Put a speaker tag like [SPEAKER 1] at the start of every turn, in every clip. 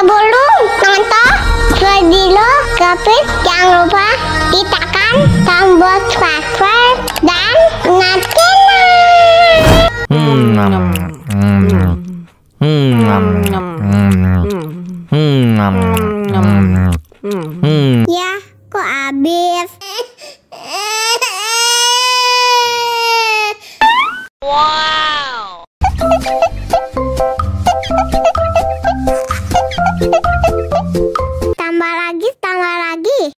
[SPEAKER 1] Sebelum nonton video Kepit, jangan lupa tekan tombol subscribe dan nyalakan. Ya, kok habis? Wow. Tambah lagi, tambah lagi.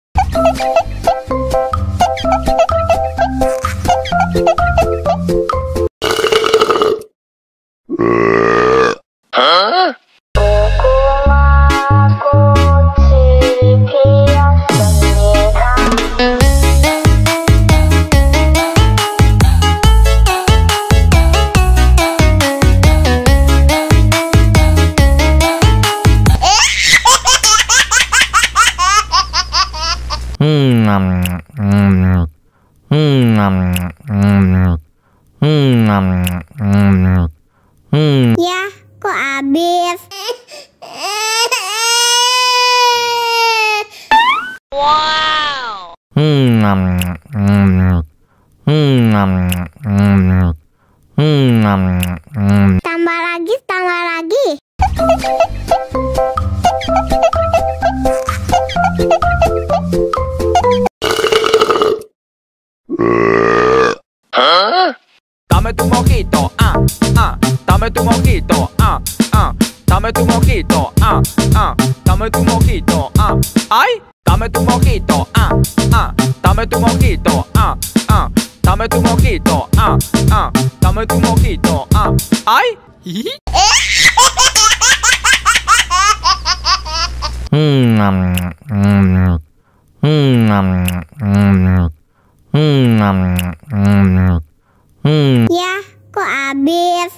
[SPEAKER 2] Hah?
[SPEAKER 1] Ya, kok habis? Wow. Tambah lagi, tambah lagi.
[SPEAKER 2] Hah?
[SPEAKER 3] Dame tu mojito, dame tu mojito, dame tu mojito, dame tu mojito, ay, dame tu mojito, dame tu mojito, dame tu mojito, dame tu mojito, ay.
[SPEAKER 1] Ya, kok habis?